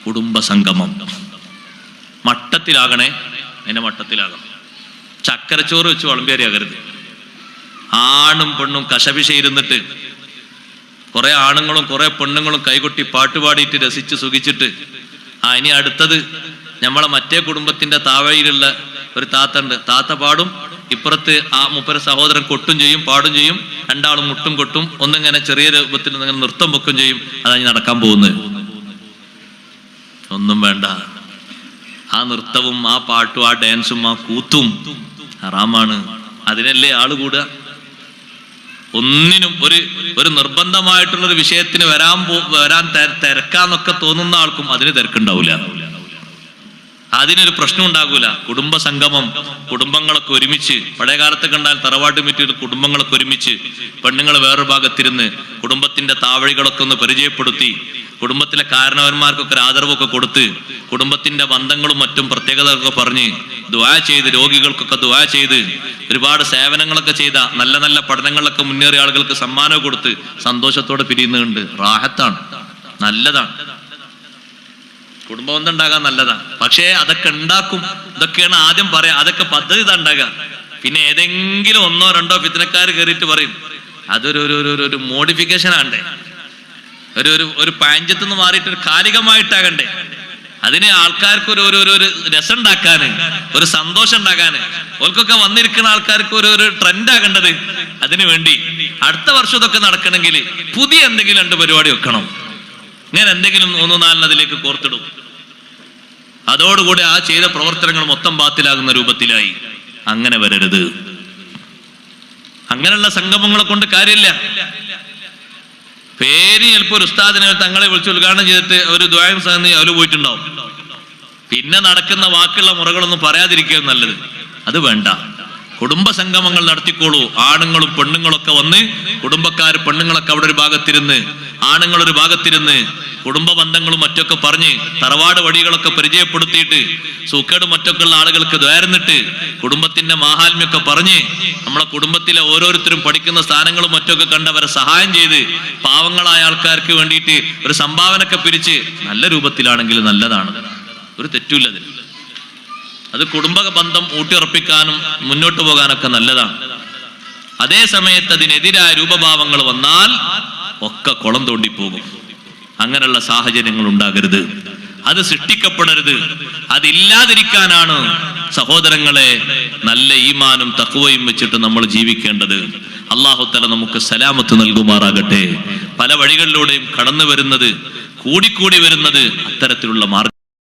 കുടുംബ സംഗമം മട്ടത്തിലാകണേ, അതിന്റെ മട്ടത്തിലാകണം. ചക്കരച്ചോറ് വെച്ച് വിളമ്പിയറിയാകരുത്. ആണും പെണ്ണും കശപിശ ഇരുന്നിട്ട് കുറെ ആണുങ്ങളും കുറെ പെണ്ണുങ്ങളും കൈകൊട്ടി പാട്ടുപാടിയിട്ട് രസിച്ച് സുഖിച്ചിട്ട് ഇനി അടുത്തത് നമ്മളെ മറ്റേ കുടുംബത്തിന്റെ താവഴിയിലുള്ള ഒരു താത്തണ്ട്, താത്ത പാടും, ഇപ്പുറത്ത് ആ മുപ്പര സഹോദരൻ കൊട്ടും ചെയ്യും, പാടും ചെയ്യും, രണ്ടാളും മുട്ടും കൊട്ടും, ഒന്നിങ്ങനെ ചെറിയ രൂപത്തിൽ നൃത്തം വെക്കും ചെയ്യും. അതാണ് നടക്കാൻ പോകുന്നത്. ഒന്നും വേണ്ട. ആ നൃത്തവും ആ പാട്ടും ആ ഡാൻസും ആ കൂത്തും ഹറാമാണ്. അതിനല്ലേ ആള് കൂടുക. ഒന്നിനും ഒരു നിർബന്ധമായിട്ടുള്ളൊരു വിഷയത്തിന് വരാൻ തിരക്കാന്നൊക്കെ തോന്നുന്ന ആൾക്കും അതിന് തിരക്കുണ്ടാവില്ല, അതിനൊരു പ്രശ്നം ഉണ്ടാകൂല. കുടുംബ സംഗമം, കുടുംബങ്ങളൊക്കെ ഒരുമിച്ച്, പഴയ കാലത്ത് കണ്ടാൽ തറവാട്ട് മിറ്റിൽ കുടുംബങ്ങളൊക്കെ ഒരുമിച്ച്, പെണ്ണുങ്ങൾ വേറൊരു ഭാഗത്തിരുന്ന് കുടുംബത്തിന്റെ താവഴികളൊക്കെ ഒന്ന് പരിചയപ്പെടുത്തി, കുടുംബത്തിലെ കാരണവന്മാർക്കൊക്കെ ഒരു ആദരവൊക്കെ കൊടുത്ത്, കുടുംബത്തിന്റെ ബന്ധങ്ങളും മറ്റും പ്രത്യേകതകളൊക്കെ പറഞ്ഞ് ദുആ ചെയ്ത്, രോഗികൾക്കൊക്കെ ദുആ ചെയ്ത്, ഒരുപാട് സേവനങ്ങളൊക്കെ ചെയ്ത, നല്ല നല്ല പഠനങ്ങളിലൊക്കെ മുന്നേറിയ ആളുകൾക്ക് സമ്മാനം കൊടുത്ത് സന്തോഷത്തോടെ പിരിയുന്നുണ്ട്. റാഹത്താണ്, നല്ലതാണ്. കുടുംബബന്ധം ഉണ്ടാകാൻ നല്ലതാണ്. പക്ഷേ അതൊക്കെ ഉണ്ടാക്കും, ഇതൊക്കെയാണ് ആദ്യം പറയാം, അതൊക്കെ പദ്ധതി ഉണ്ടാകുക. പിന്നെ ഏതെങ്കിലും ഒന്നോ രണ്ടോ ഫിത്നക്കാർ കയറിയിട്ട് പറയും അതൊരു മോഡിഫിക്കേഷൻ ആണ്ടേ, ഒരു പാഞ്ചത്ത് നിന്ന് മാറിയിട്ട് ഒരു കാലികമായിട്ടാകണ്ടേ. അതിന് ആൾക്കാർക്ക് ഒരു രസം ഉണ്ടാക്കാന്, ഒരു സന്തോഷം ഉണ്ടാക്കാന്, ഓൽക്കൊക്കെ വന്നിരിക്കുന്ന ആൾക്കാർക്ക് ഒരു ട്രെൻഡ് ആകേണ്ടത്. അതിനു വേണ്ടി അടുത്ത വർഷം ഇതൊക്കെ നടക്കണമെങ്കിൽ പുതിയ എന്തെങ്കിലും 2 പരിപാടി വെക്കണം. ഇങ്ങനെ എന്തെങ്കിലും 3-4 അതിലേക്ക് കോർത്തിടും. അതോടുകൂടി ആ ചെയ്ത പ്രവർത്തനങ്ങൾ മൊത്തം ബാത്തിലാകുന്ന രൂപത്തിലായി. അങ്ങനെ വരരുത്. അങ്ങനെയുള്ള സംഗമങ്ങളെ കൊണ്ട് കാര്യമില്ല. പേര് ചിലപ്പോൾ ഒരു ഉസ്താദിനെ തങ്ങളെ വിളിച്ച് ഉദ്ഘാടനം ചെയ്തിട്ട് ഒരു ദ്വായം സഹി അവര് പോയിട്ടുണ്ടാവും. പിന്നെ നടക്കുന്ന വാക്കുള്ള മുറകളൊന്നും പറയാതിരിക്കുക നല്ലത്. അത് വേണ്ട. കുടുംബ സംഗമങ്ങൾ നടത്തിക്കോളൂ. ആണുങ്ങളും പെണ്ണുങ്ങളൊക്കെ വന്ന്, കുടുംബക്കാർ പെണ്ണുങ്ങളൊക്കെ അവിടെ ഒരു ഭാഗത്തിരുന്ന്, ആണുങ്ങളൊരു ഭാഗത്തിരുന്ന് കുടുംബ ബന്ധങ്ങളും മറ്റൊക്കെ പറഞ്ഞ് തറവാട് വഴികളൊക്കെ പരിചയപ്പെടുത്തിയിട്ട് സൂക്കേടും മറ്റൊക്കെ ഉള്ള ആളുകൾക്ക് ദ്വാരുന്നിട്ട് കുടുംബത്തിന്റെ മാഹാത്മ്യമൊക്കെ പറഞ്ഞ് നമ്മളെ കുടുംബത്തിലെ ഓരോരുത്തരും പഠിക്കുന്ന സ്ഥാനങ്ങളും മറ്റൊക്കെ കണ്ടവരെ സഹായം ചെയ്ത് പാവങ്ങളായ ആൾക്കാർക്ക് വേണ്ടിയിട്ട് ഒരു സംഭാവനയൊക്കെ പിരിച്ച് നല്ല രൂപത്തിലാണെങ്കിൽ നല്ലതാണ്, ഒരു തെറ്റുമില്ലതിൽ. അത് കുടുംബ ബന്ധം ഊട്ടിയുറപ്പിക്കാനും മുന്നോട്ട് പോകാനൊക്കെ നല്ലതാണ്. അതേ സമയത്ത് അതിനെതിരായ രൂപഭാവങ്ങൾ വന്നാൽ ഒക്കെ കുളം തോണ്ടിപ്പോകും. അങ്ങനെയുള്ള സാഹചര്യങ്ങൾ ഉണ്ടാകരുത്, അത് സൃഷ്ടിക്കപ്പെടരുത്. അതില്ലാതിരിക്കാനാണ് സഹോദരങ്ങളെ നല്ല ഈമാനും തഖ്വയും വെച്ചിട്ട് നമ്മൾ ജീവിക്കേണ്ടത്. അല്ലാഹു തആല നമുക്ക് സലാമത്ത് നൽകുമാറാകട്ടെ. പല വഴികളിലൂടെയും കടന്നു വരുന്നത്, കൂടിക്കൂടി വരുന്നത് അത്തരത്തിലുള്ള മാർഗം